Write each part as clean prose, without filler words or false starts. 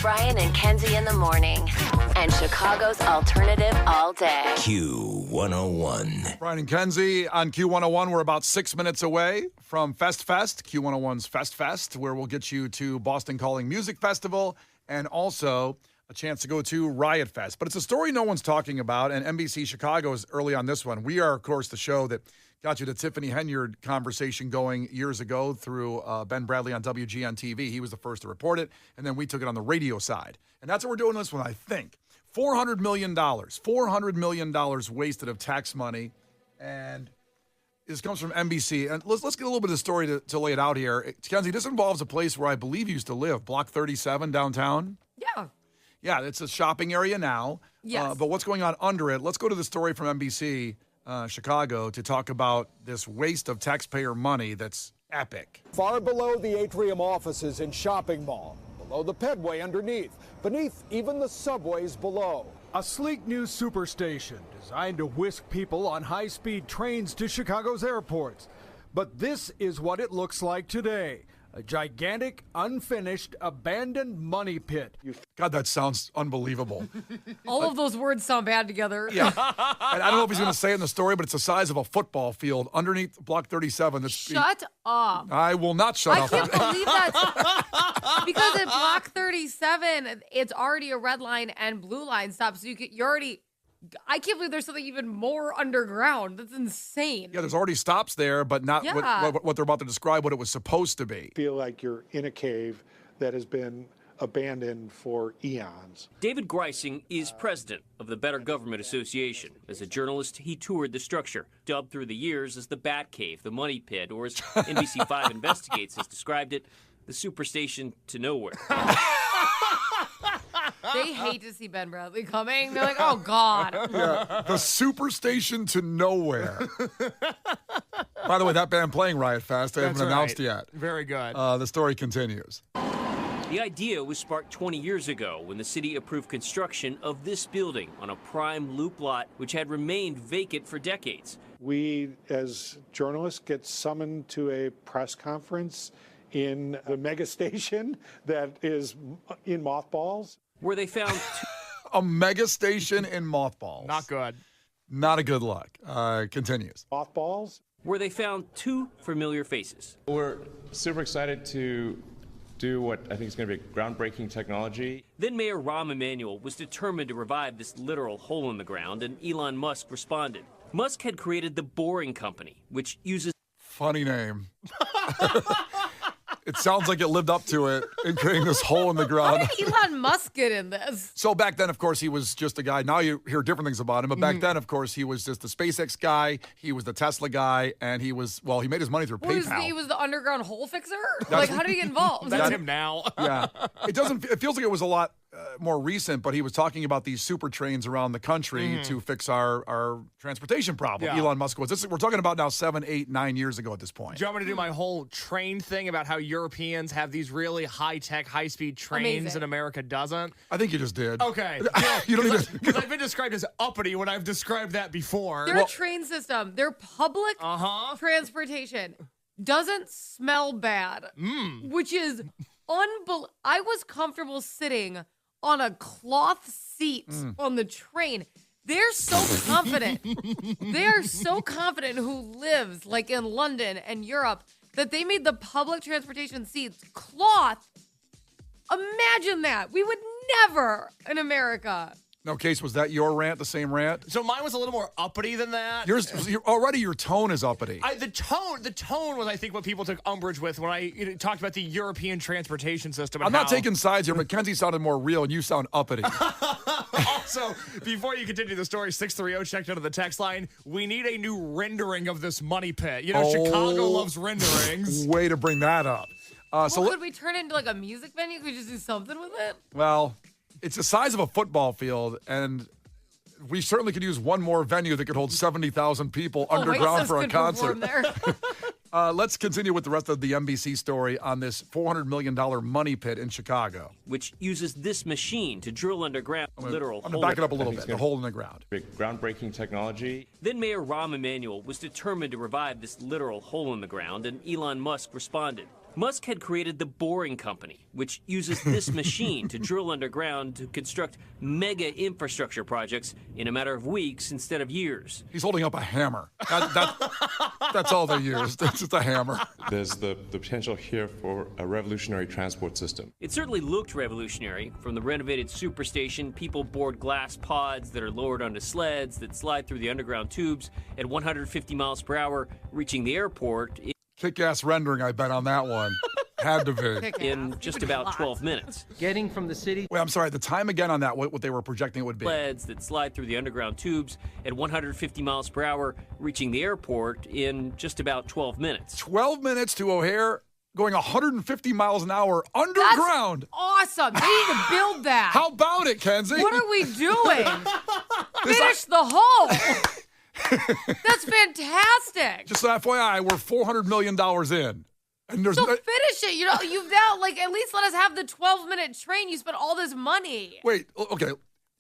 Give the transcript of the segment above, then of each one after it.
Brian and Kenzie in the morning. And Chicago's alternative all day. Q101. Brian and Kenzie on Q101. We're about 6 minutes away from Fest, Q101's Fest, where we'll get you to Boston Calling Music Festival and also a chance to go to Riot Fest. But it's a story no one's talking about, and NBC Chicago is early on this one. We are, of course, the show that got you the Tiffany Henyard conversation going years ago through Ben Bradley on WGN-TV. He was the first to report it, and then we took it on the radio side. And that's what we're doing this one, I think. $400 million. $400 million wasted of tax money. And this comes from NBC. And let's get a little bit of the story to lay it out here. Kenzie, this involves a place where I believe you used to live, Block 37 downtown. Yeah. Yeah, it's a shopping area now. Yes. But what's going on under it? Let's go to the story from NBC Chicago to talk about this waste of taxpayer money that's epic. Far below the atrium offices in shopping mall, below the pedway underneath, beneath even the subways below. A sleek new superstation designed to whisk people on high-speed trains to Chicago's airports. But this is what it looks like today. A gigantic, unfinished, abandoned money pit. God, that sounds unbelievable. All of those words sound bad together. Yeah. And I don't know if he's going to say it in the story, but it's the size of a football field underneath Block 37. Shut up. I will not shut up. I can't believe that. Because at Block 37, it's already a red line and blue line stop. So you're already... I can't believe there's something even more underground. That's insane. Yeah, there's already stops there, but not what they're about to describe, what it was supposed to be. Feel like you're in a cave that has been abandoned for eons. David Greising is president of the Better Government Association. As a journalist, he toured the structure, dubbed through the years as the Bat Cave, the Money Pit, or as NBC5 Investigates has described it, the superstation to nowhere. They hate to see Ben Bradley coming. They're like, oh, God. Yeah, the superstation to nowhere. By the way, that band playing Riot Fest, they haven't announced yet. Very good. The story continues. The idea was sparked 20 years ago when the city approved construction of this building on a prime loop lot, which had remained vacant for decades. We, as journalists, get summoned to a press conference in the mega station that is in mothballs. Where they found a mega station in mothballs. Not good. Not a good look. Continues. Mothballs? Where they found two familiar faces. We're super excited to do what I think is going to be groundbreaking technology. Then Mayor Rahm Emanuel was determined to revive this literal hole in the ground, and Elon Musk responded. Musk had created the Boring Company, which uses... Funny name. It sounds like it lived up to it in creating this hole in the ground. How did Elon Musk get in this? So back then, of course, he was just a guy. Now you hear different things about him. But back then, of course, he was just the SpaceX guy. He was the Tesla guy. And he made his money through PayPal. He was the underground hole fixer? Like, how did he get involved? That's him now. Yeah. It feels like it was a lot more recent, but he was talking about these super trains around the country to fix our transportation problem. Yeah. Elon Musk was. We're talking about now 7, 8, 9 years ago at this point. Do you want me to do my whole train thing about how Europeans have these really high-tech, high-speed trains and America doesn't? I think you just did. Okay. You don't need to. Because I've been described as uppity when I've described that before. Their train system, their public transportation doesn't smell bad, which is unbelievable. I was comfortable sitting on a cloth seat on the train. They're so confident. They are so confident who lives like in London and Europe that they made the public transportation seats cloth. Imagine that. We would never in America. No, Case, was that your rant, the same rant? So mine was a little more uppity than that. Already your tone is uppity. The tone was, I think, what people took umbrage with when I talked about the European transportation system. I'm not taking sides here, but Kenzie sounded more real, and you sound uppity. Also, before you continue the story, 630 checked into the text line. We need a new rendering of this money pit. Chicago loves renderings. Way to bring that up. Could we turn it into like a music venue? Could we just do something with it? Well, it's the size of a football field, and we certainly could use one more venue that could hold 70,000 people underground for a concert. There. Let's continue with the rest of the NBC story on this $400 million money pit in Chicago. Which uses this machine to drill underground literal hole. I'm going to back it up a little bit, the hole in the ground. Groundbreaking technology. Then Mayor Rahm Emanuel was determined to revive this literal hole in the ground, and Elon Musk responded. Musk had created the Boring Company, which uses this machine to drill underground to construct mega infrastructure projects in a matter of weeks instead of years. He's holding up a hammer. That's all they use. It's just a hammer. There's the potential here for a revolutionary transport system. It certainly looked revolutionary. From the renovated superstation, people board glass pods that are lowered onto sleds that slide through the underground tubes at 150 miles per hour, reaching the airport Kick-ass rendering, I bet, on that one. Had to be. in just about 12 minutes. Getting from the city. Wait, I'm sorry. The time again on that, what they were projecting it would be. Sleds that slide through the underground tubes at 150 miles per hour, reaching the airport in just about 12 minutes. 12 minutes to O'Hare, going 150 miles an hour underground. That's awesome. They need to build that. How about it, Kenzie? What are we doing? Finish the hole. That's fantastic. Just FYI, we're $400 million in. And there's So finish it. You know, you've now, at least let us have the 12-minute train. You spent all this money. Wait, okay.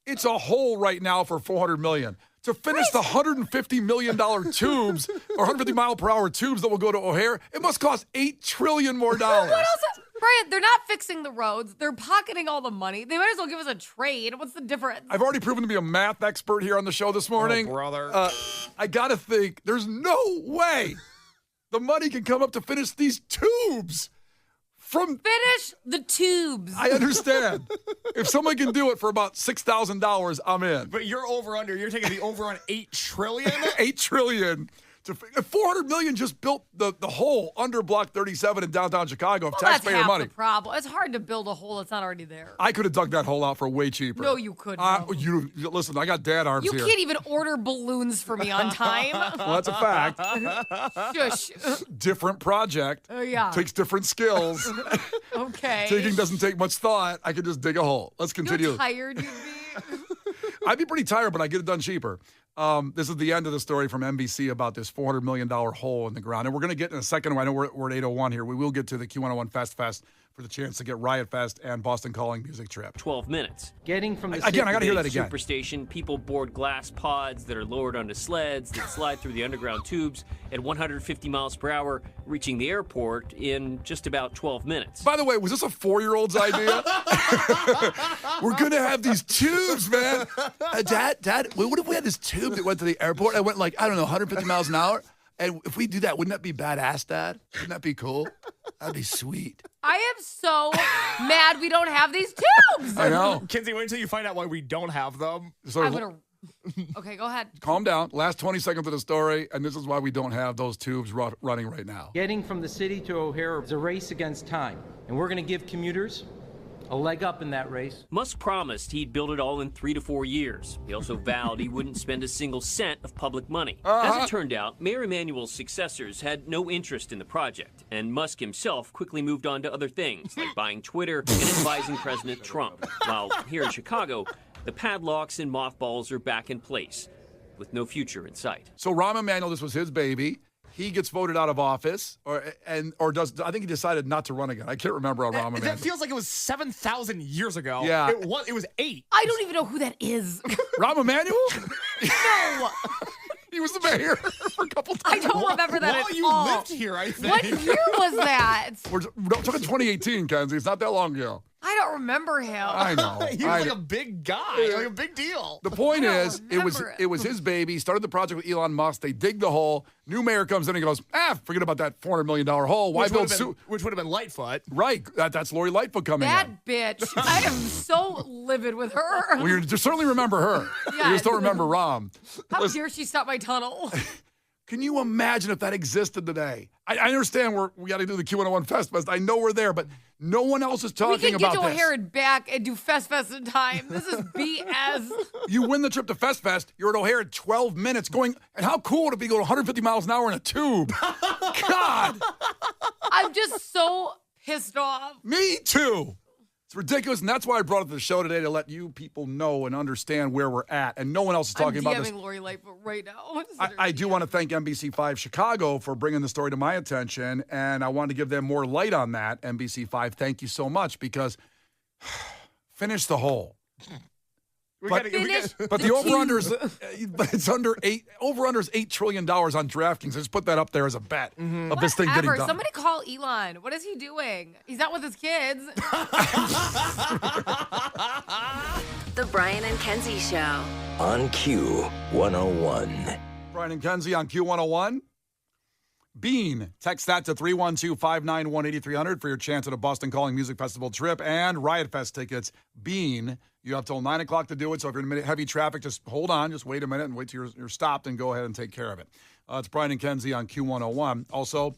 It's a hole right now for $400 million. To finish the $150 million tubes, or 150 mile per hour tubes that will go to O'Hare, it must cost $8 trillion more. What else? Brian, they're not fixing the roads. They're pocketing all the money. They might as well give us a trade. What's the difference? I've already proven to be a math expert here on the show this morning. Oh, brother. I got to think, there's no way the money can come up to finish these tubes. Finish the tubes. I understand. If someone can do it for about $6,000, I'm in. But you're taking the over on 8 trillion? $8 trillion. $400 million just built the hole under Block 37 in downtown Chicago of taxpayer that's half money. the problem. It's hard to build a hole that's not already there. I could have dug that hole out for way cheaper. No, you couldn't. Listen, I got dad arms You here. can't even order balloons for me on time. Well, that's a fact. Shush. Different project. Yeah. Takes different skills. Okay. Digging doesn't take much thought. I could just dig a hole. Let's continue. You know how tired you'd be? I'd be pretty tired, but I get it done cheaper. This is the end of the story from NBC about this $400 million hole in the ground. And we're going to get in a second. I know we're at 8:01 here. We will get to the Q101 Fest for the chance to get Riot Fest and Boston Calling music trip. 12 minutes. Getting from the Again, city. I got to hear that again. Superstation, people board glass pods that are lowered onto sleds that slide through the underground tubes at 150 miles per hour, reaching the airport in just about 12 minutes. By the way, was this a 4-year-old's idea? We're going to have these tubes, man. Dad, what if we had this tube that went to the airport? I went 150 miles an hour. And if we do that, wouldn't that be badass, Dad? Wouldn't that be cool? That'd be sweet. I am so mad we don't have these tubes. I know. Kenzie, wait until you find out why we don't have them. So, I'm gonna. Okay, go ahead. calm down. Last 20 seconds of the story, and this is why we don't have those tubes running right now. Getting from the city to O'Hare is a race against time, and we're going to give commuters a leg up in that race. Musk promised he'd build it all in 3 to 4 years. He also vowed he wouldn't spend a single cent of public money. As it turned out, Mayor Emanuel's successors had no interest in the project, and Musk himself quickly moved on to other things, like buying Twitter and advising President Trump. While here in Chicago, the padlocks and mothballs are back in place, with no future in sight. So Rahm Emanuel, this was his baby. He gets voted out of office, or I think he decided not to run again. I can't remember on Rahm Emanuel. That feels like it was 7,000 years ago. Yeah. It was 8. I don't even know who that is. Rahm Emanuel? No. He was the mayor for a couple I times. don't remember that Well, at you all. lived here, I think. What year was that? We're talking 2018, Kenzie. It's not that long ago. I don't remember him. I know. He was like a big guy, like a big deal. The point I don't is, it was remember it. his baby. He started the project with Elon Musk. They dig the hole. New mayor comes in and goes, forget about that $400 million hole. Why build Which would have been Lightfoot. Right. That's Lori Lightfoot coming That in. bitch. I am so livid with her. Well, you certainly remember her. You Yes. just don't remember Rahm. How dare she stop my tunnel? Can you imagine if that existed today? I understand we got to do the Q101 Fest. I know we're there, but no one else is We talking can get about to this. O'Hare and back and do Fest in time. This is BS. You win the trip to Fest. You're at O'Hare in 12 minutes going, and how cool would it be to go 150 miles an hour in a tube? God. I'm just so pissed off. Me too. It's ridiculous, and that's why I brought it to the show today, to let you people know and understand where we're at, and no one else is talking I'm about DMing this. Lori Lightfoot right now. I do want to thank NBC5 Chicago for bringing the story to my attention, and I wanted to give them more light on that. NBC5, thank you so much, because finish the hole. But the over-under's but it's under over-under's $8 trillion on DraftKings. Just put that up there as a bet of this thing getting done. Somebody call Elon. What is he doing? He's out with his kids. The Brian and Kenzie Show. On Q101. Brian and Kenzie on Q101. Bean, text that to 312-591-8300 for your chance at a Boston Calling Music Festival trip and Riot Fest tickets. Bean, you have till 9 o'clock to do it, so if you're in heavy traffic, just hold on, just wait a minute and wait till you're stopped and go ahead and take care of it. It's Brian and Kenzie on Q101. Also,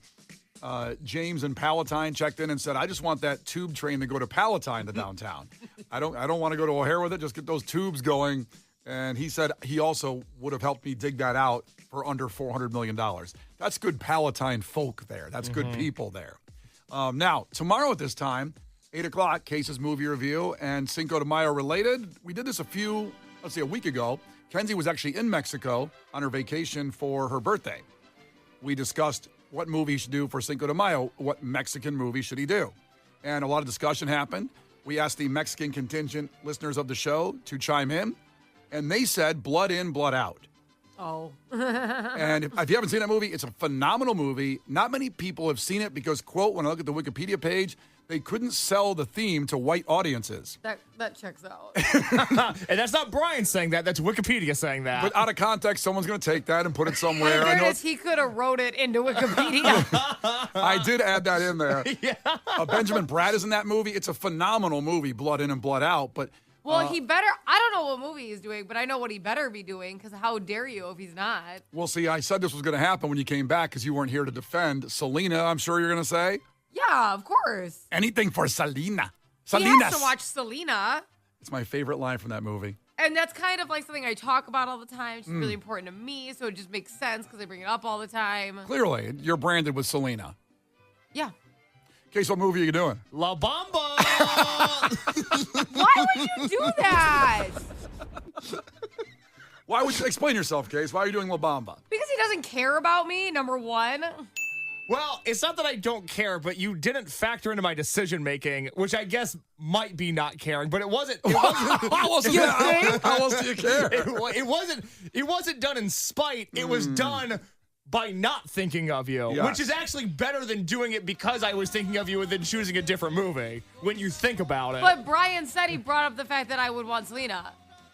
James in Palatine checked in and said, I just want that tube train to go to Palatine to downtown. I don't want to go to O'Hare with it, just get those tubes going. And he said he also would have helped me dig that out for under $400 million. That's good Palatine folk there. That's good people there. Now, tomorrow at this time, 8 o'clock, Case's movie review and Cinco de Mayo related. We did this a week ago. Kenzie was actually in Mexico on her vacation for her birthday. We discussed what movie he should do for Cinco de Mayo. What Mexican movie should he do? And a lot of discussion happened. We asked the Mexican contingent listeners of the show to chime in. And they said Blood In, Blood Out. Oh. And if you haven't seen that movie, it's a phenomenal movie. Not many people have seen it because, quote, when I look at the Wikipedia page, they couldn't sell the theme to white audiences. That checks out. And that's not Brian saying that. That's Wikipedia saying that. But out of context, someone's going to take that and put it somewhere. In fairness, he could have wrote it into Wikipedia. I did add that in there. Yeah. Benjamin Bratt is in that movie. It's a phenomenal movie, Blood In and Blood Out. But well, he better. I don't know what movie he's doing, but I know what he better be doing, because how dare you if he's not? Well, see, I said this was going to happen when you came back because you weren't here to defend Selena, I'm sure you're going to say. Yeah, of course. Anything for Selena. He has to watch Selena. It's my favorite line from that movie. And that's kind of like something I talk about all the time. It's really important to me, so it just makes sense because I bring it up all the time. Clearly, you're branded with Selena. Yeah. Okay, so what movie are you doing? La Bamba! Why would you do that? Why would you explain yourself, Case? Why are you doing La Bamba? Because he doesn't care about me, number one. Well, it's not that I don't care, but you didn't factor into my decision making, which I guess might be not caring. But it wasn't. How else do you care? It wasn't done in spite. It was done by not thinking of you, which is actually better than doing it because I was thinking of you and then choosing a different movie. When you think about it. But Brian said he brought up the fact that I would want Selena.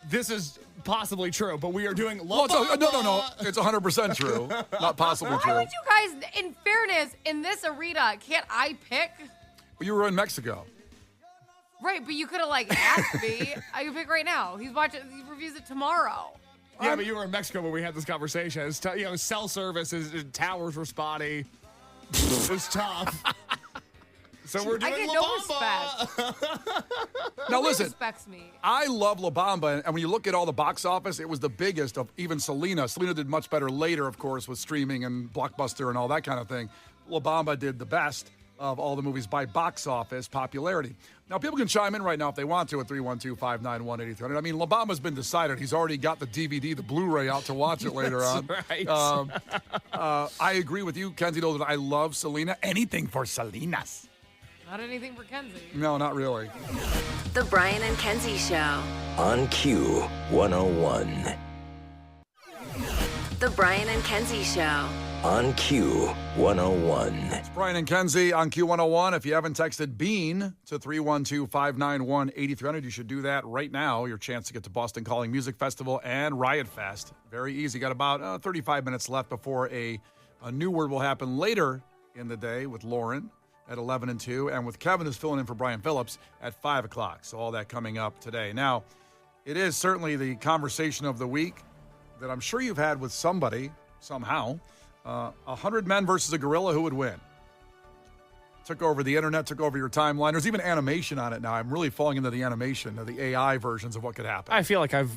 This is possibly true, but we are doing no. It's 100% true. Not possibly true. Why would you guys, in fairness, in this arena, can't I pick? Well, you were in Mexico. Right, but you could have, asked me. I can pick right now. He reviews it tomorrow. Yeah, but you were in Mexico when we had this conversation. It's cell service, towers were spotty. It was tough. So we're doing La Bamba. Now listen, respects me. I love La Bamba, and when you look at all the box office, it was the biggest of even Selena. Selena did much better later, of course, with streaming and Blockbuster and all that kind of thing. La Bamba did the best of all the movies by box office popularity. Now, people can chime in right now if they want to at 312-591-8300. I mean, La Bamba's been decided. He's already got the DVD, the Blu-ray out to watch it later on. Right. I agree with you, Kenzie, though, that I love Selena. Anything for Selenas. Not anything for Kenzie. No, not really. The Brian and Kenzie Show. On Q101. The Brian and Kenzie Show. On Q101. It's Brian and Kenzie on Q101. If you haven't texted BEAN to 312-591-8300, you should do that right now. Your chance to get to Boston Calling Music Festival and Riot Fest. Very easy. Got about 35 minutes left before a new word will happen later in the day with Lauren at 11 and 2, and with Kevin, who's filling in for Brian Phillips at 5 o'clock. So all that coming up today. Now, it is certainly the conversation of the week that I'm sure you've had with somebody, somehow. 100 men versus a gorilla, who would win? Took over the internet, took over your timeline. There's even animation on it now. I'm really falling into the animation, the AI versions of what could happen. I feel like I've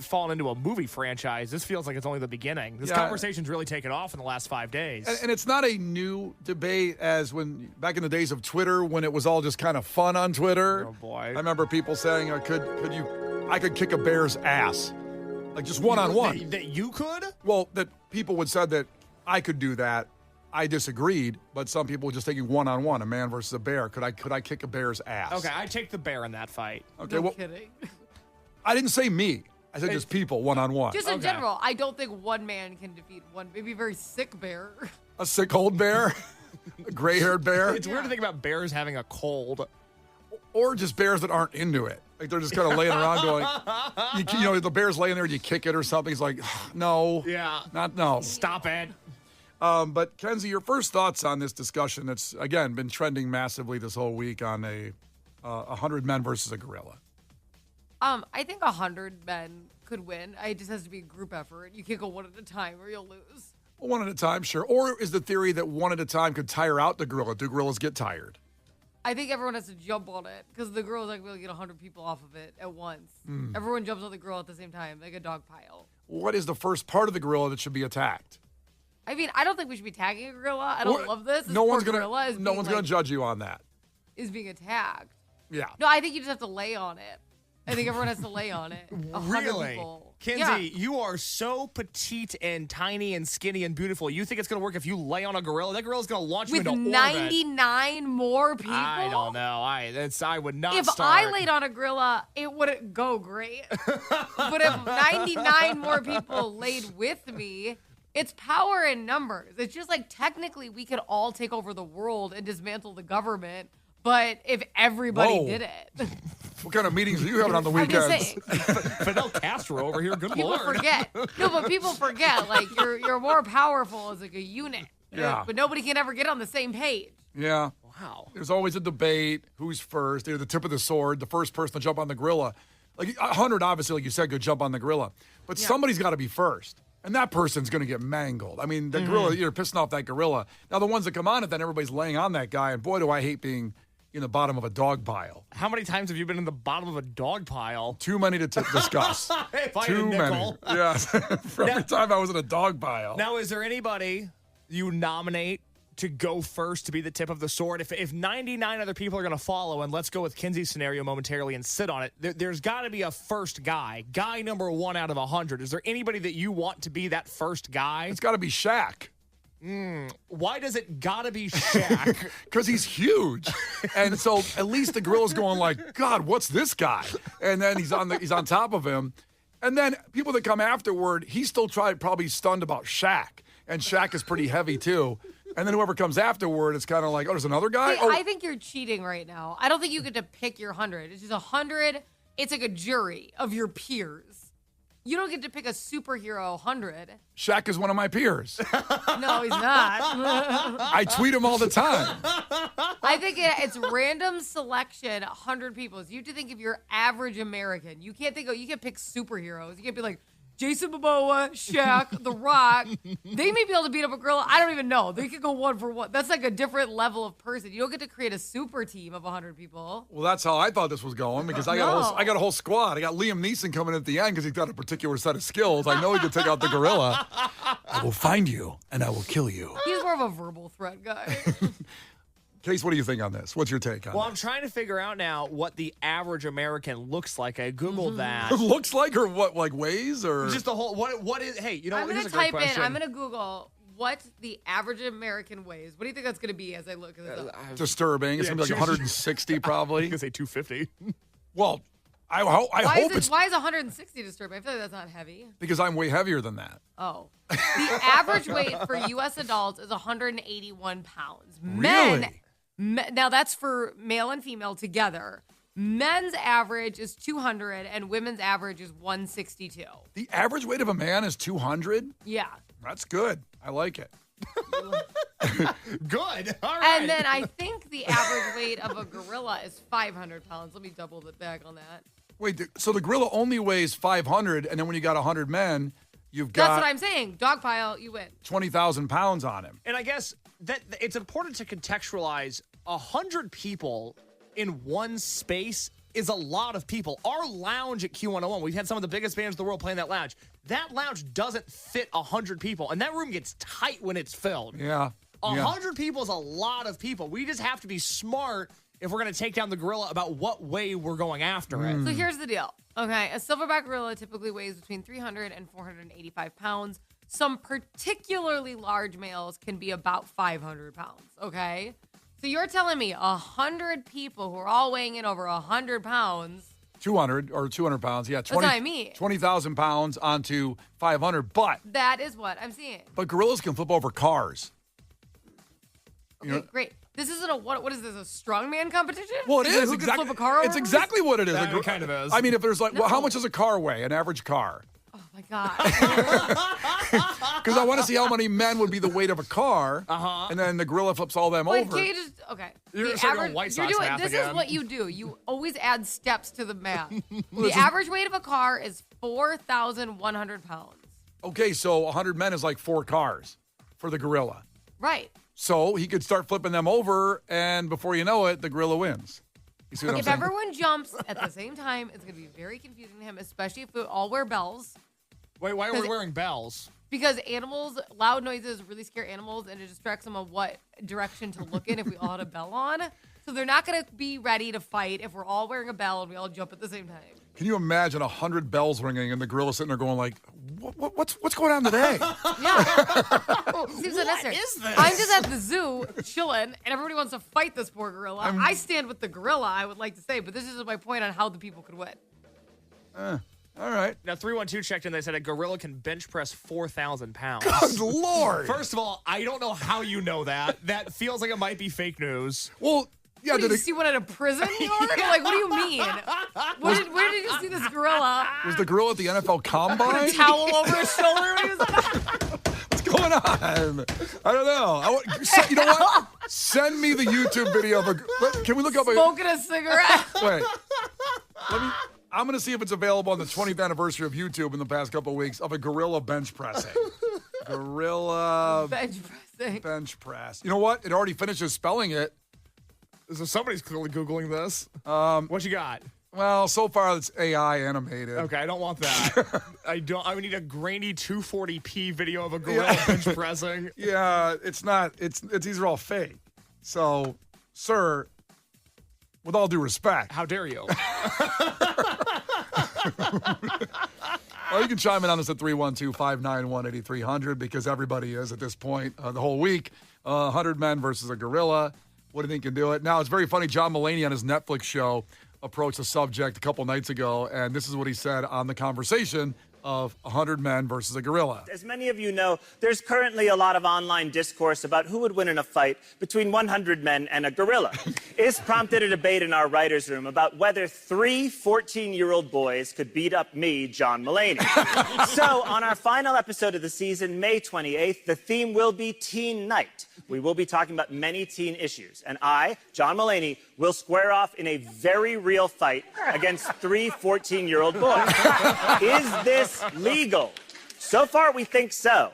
fallen into a movie franchise. This feels like it's only the beginning. This conversation's really taken off in the last 5 days. And it's not a new debate as when back in the days of Twitter, when it was all just kind of fun on Twitter. Oh boy! I remember people saying, I could kick a bear's ass, like just one-on-one. That you could? Well, that people would said that I could do that. I disagreed, but some people were just taking one-on-one, a man versus a bear. Could I kick a bear's ass? Okay, I take the bear in that fight. Okay, No kidding. I didn't say me. I said just people, one-on-one. Just in general, I don't think one man can defeat one, maybe a very sick bear. A sick old bear? A gray-haired bear? It's weird to think about bears having a cold. Or just bears that aren't into it. Like they're just kind of laying around going, you know, the bear's laying there and you kick it or something. It's like, no. Yeah. No. Stop it. But Kenzie, your first thoughts on this discussion that's, again, been trending massively this whole week on 100 men versus a gorilla. I think 100 men could win. It just has to be a group effort. You can't go one at a time or you'll lose. Well, one at a time, sure. Or is the theory that one at a time could tire out the gorilla? Do gorillas get tired? I think everyone has to jump on it because the gorilla like will get 100 people off of it at once. Everyone jumps on the gorilla at the same time, like a dog pile. What is the first part of the gorilla that should be attacked? I mean, I don't think we should be tagging a gorilla. I don't love this. No one's gorilla gonna judge you on that. Is being attacked. Yeah. No, I think you just have to lay on it. I think everyone has to lay on it. 100 Really? people. Kenzie, you are so petite and tiny and skinny and beautiful. You think it's going to work if you lay on a gorilla? That gorilla's going to launch you With into orbit. 99 more people? I don't know. I would not If start. I laid on a gorilla, it wouldn't go great. But if 99 more people laid with me, it's power in numbers. It's just like technically we could all take over the world and dismantle the government. But if everybody did it. What kind of meetings are you having on the I'm just weekends? saying. Fidel Castro over here. Good People Lord. forget. No, but people forget. Like you're more powerful as like a unit. Yeah. But nobody can ever get on the same page. Yeah. Wow. There's always a debate. Who's first? They're the tip of the sword. The first person to jump on the gorilla. Like 100, obviously, like you said, could jump on the gorilla. But somebody's got to be first. And that person's going to get mangled. I mean, the gorilla, you're pissing off that gorilla. Now, the ones that come on it, then everybody's laying on that guy. And boy, do I hate being in the bottom of a dog pile. How many times have you been in the bottom of a dog pile? Too many to discuss. If I had a Too many. nickel. Yeah. For every time I was in a dog pile. Now, is there anybody you nominate to go first to be the tip of the sword? If 99 other people are going to follow, and let's go with Kenzie's scenario momentarily and sit on it, there's got to be a first guy number 1 out of 100. Is there anybody that you want to be that first guy? It's got to be Shaq. Why does it got to be Shaq? Because he's huge. And so at least the gorilla's going like, God, what's this guy? And then he's on top of him. And then people that come afterward, he's still probably stunned about Shaq. And Shaq is pretty heavy too. And then whoever comes afterward, it's kind of like, oh, there's another guy? See, I think you're cheating right now. I don't think you get to pick your 100. It's just 100. It's like a jury of your peers. You don't get to pick a superhero 100. Shaq is one of my peers. No, he's not. I tweet him all the time. I think it's random selection, 100 people. So you have to think of your average American. You can't pick superheroes. You can't be like, Jason Momoa, Shaq, The Rock. They may be able to beat up a gorilla. I don't even know. They could go 1 for 1. That's like a different level of person. You don't get to create a super team of 100 people. Well, that's how I thought this was going because I got a whole squad. I got Liam Neeson coming at the end because he's got a particular set of skills. I know he could take out the gorilla. I will find you and I will kill you. He's more of a verbal threat guy. Case, what do you think on this? What's your take on Well, it? I'm trying to figure out now what the average American looks like. I Googled that. Looks like or what, like weighs or? Just the whole, what is, hey, you know I'm what? going Here's to a great type in, question. I'm going to Google what the average American weighs. What do you think that's going to be as I look at this up? Disturbing. It's going to be like 160 probably. I was going to say 250. Well, I hope it's Why is 160 disturbing? I feel like that's not heavy. because I'm way heavier than that. Oh. The average weight for U.S. adults is 181 pounds. Really? Now that's for male and female together. Men's average is 200 and women's average is 162. The average weight of a man is 200? Yeah. That's good. I like it. Good. All right. And then I think the average weight of a gorilla is 500 pounds. Let me double it back on that. Wait, so the gorilla only weighs 500, and then when you got 100 men, you've got That's what I'm saying. Dog pile, you win. 20,000 pounds on him. And I guess that it's important to contextualize 100 people in one space is a lot of people. Our lounge at Q101, we've had some of the biggest bands in the world playing that lounge. That lounge doesn't fit 100 people, and that room gets tight when it's filled. Yeah. 100 people is a lot of people. We just have to be smart if we're going to take down the gorilla about what way we're going after it. So here's the deal. Okay, a silverback gorilla typically weighs between 300 and 485 pounds. Some particularly large males can be about 500 pounds, okay? So you're telling me 100 people who are all weighing in over 100 pounds 200 or 200 pounds. Yeah, 20, what I mean. 20,000 pounds onto 500. But That is what I'm seeing. gorillas can flip over cars. Okay, great. This isn't what is this, a strongman competition? Well, it is Who can flip a car over? It's exactly what it is. Yeah, it kind of is. I mean, if there's like, well, No. how much does a car weigh? An average car? Oh my god. Because I want to see how many men would be the weight of a car. And then the gorilla flips all them Wait, over. can't you just okay? You're The just like a average- White you're Sox doing math this again. is what you do. You always add steps to the math. The average weight of a car is 4,100 pounds. Okay, so 100 men is like 4 cars for the gorilla. Right. So he could start flipping them over, and before you know it, the gorilla wins. You see what I'm If saying? everyone jumps at the same time, it's going to be very confusing to him, especially if we all wear bells. Wait, why are we wearing bells? Because animals, loud noises really scare animals, and it distracts them of what direction to look in if we all had a bell on. So they're not going to be ready to fight if we're all wearing a bell and we all jump at the same time. Can you imagine 100 bells ringing and the gorilla sitting there going like, what's going on today? Yeah. Seems unnecessary. is this? I'm just at the zoo chilling, and everybody wants to fight this poor gorilla. I stand with the gorilla, I would like to say, but this is my point on how the people could win. All right. Now, 312 checked in. They said a gorilla can bench press 4,000 pounds. Good Lord. First of all, I don't know how you know that. That feels like it might be fake news. Well, yeah, What, did you see one at a prison yard? Like, what do you mean? Where did you see this gorilla? was the gorilla at the NFL With Combine? a towel over his shoulder? He was What's going on? I don't know. You know what? Send me the YouTube video of a. Can we look up a. smoking a cigarette. Wait. I'm going to see if it's available on the 20th anniversary of YouTube in the past couple of weeks of a gorilla bench pressing. Gorilla Bench pressing. bench press. You know what? It already finishes spelling it. So somebody's clearly Googling this. What you got? Well, so far it's AI animated. Okay, I don't want that. I would need a grainy 240p video of a gorilla bench pressing. Yeah, it's not. It's these are all fake. So, sir, with all due respect, How dare you? well, you can chime in on us at 312-591-8300 because everybody is at this point the whole week. 100 men versus a gorilla. What do you think can do it? Now, it's very funny. John Mulaney on his Netflix show approached the subject a couple nights ago, and this is what he said on the conversation of 100 men versus a gorilla. As many of you know, there's currently a lot of online discourse about who would win in a fight between 100 men and a gorilla. It's prompted a debate in our writer's room about whether 3 14-year-old boys could beat up me, John Mulaney. So, on our final episode of the season, May 28th, the theme will be Teen Night. We will be talking about many teen issues, and I, John Mulaney, will square off in a very real fight against 3 14-year-old boys. Is this legal? So far, we think so.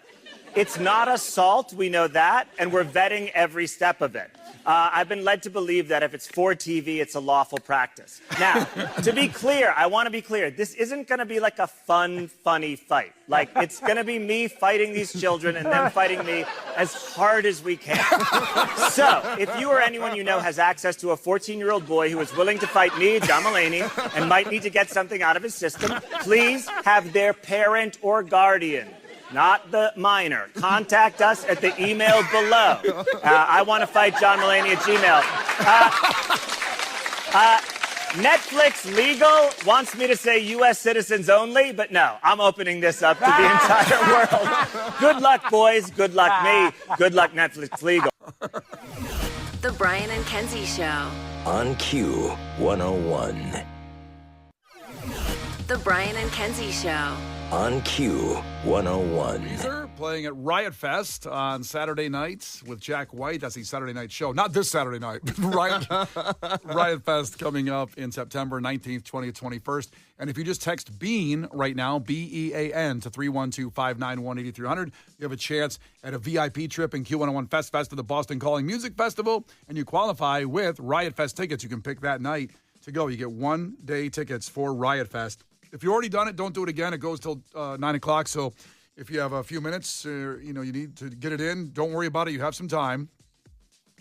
It's not assault, we know that, and we're vetting every step of it. I've been led to believe that if it's for TV, it's a lawful practice. Now, to be clear, I want to be clear, this isn't going to be like a fun, funny fight. Like, it's going to be me fighting these children and them fighting me as hard as we can. So, if you or anyone you know has access to a 14-year-old boy who is willing to fight me, John Mulaney, and might need to get something out of his system, please have their parent or guardian, not the minor, contact us at the email below. I want to fight John Mulaney at Gmail. Netflix legal wants me to say U.S. citizens only, but no, I'm opening this up to the entire world. Good luck, boys. Good luck, me. Good luck, Netflix legal. The Brian and Kenzie Show. On Q 101. The Brian and Kenzie Show. On Q 101. Weezer playing at Riot Fest on Saturday nights with Jack White. That's the Saturday night show. Not this Saturday night. Riot Fest coming up in September 19th, 20th, 21st. And if you just text BEAN right now, BEAN, to 312-591-8300, you have a chance at a VIP trip in Q101 Fest to the Boston Calling Music Festival, and you qualify with Riot Fest tickets. You can pick that night to go. You get one-day tickets for Riot Fest. If you've already done it, don't do it again. It goes till 9 o'clock. So if you have a few minutes, you need to get it in, don't worry about it. You have some time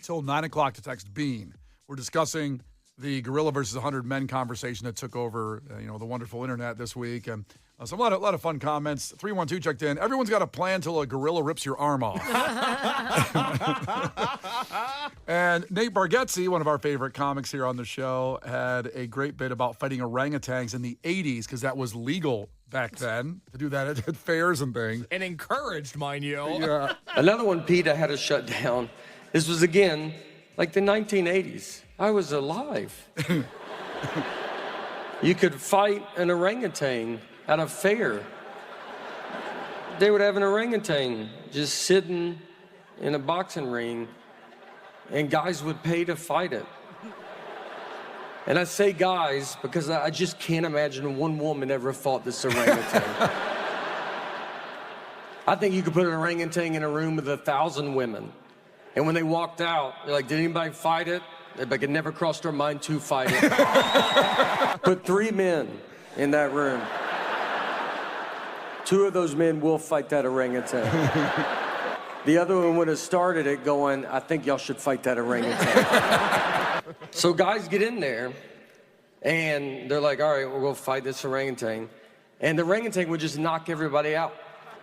till 9 o'clock to text BEAN. We're discussing the gorilla versus 100 men conversation that took over, the wonderful internet this week. And So a lot of fun comments. 312 checked in. Everyone's got a plan till a gorilla rips your arm off. And Nate Bargatze, one of our favorite comics here on the show, had a great bit about fighting orangutans in the 80s because that was legal back then to do that at fairs and things. And encouraged, mind you. Yeah. Another one PETA had to shut down. This was, again, like the 1980s. I was alive. You could fight an orangutan at a fair. They would have an orangutan just sitting in a boxing ring, and guys would pay to fight it. And I say guys because I just can't imagine one woman ever fought this orangutan. I think you could put an orangutan in a room with 1,000 women, and when they walked out, they're like, did anybody fight it? Like, it never crossed our mind to fight it. Put 3 men in that room. 2 of those men will fight that orangutan. The other one would have started it going, I think y'all should fight that orangutan. So guys get in there, and they're like, all right, we'll go fight this orangutan. And the orangutan would just knock everybody out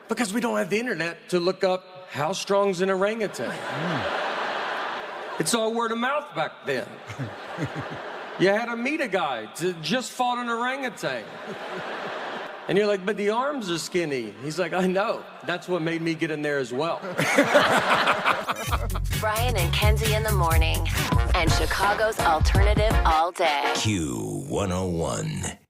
because we don't have the internet to look up how strong's an orangutan. It's all word of mouth back then. You had to meet a guy to just fought an orangutan. And you're like, but the arms are skinny. He's like, I know. That's what made me get in there as well. Brian and Kenzie in the morning. And Chicago's alternative all day. Q101.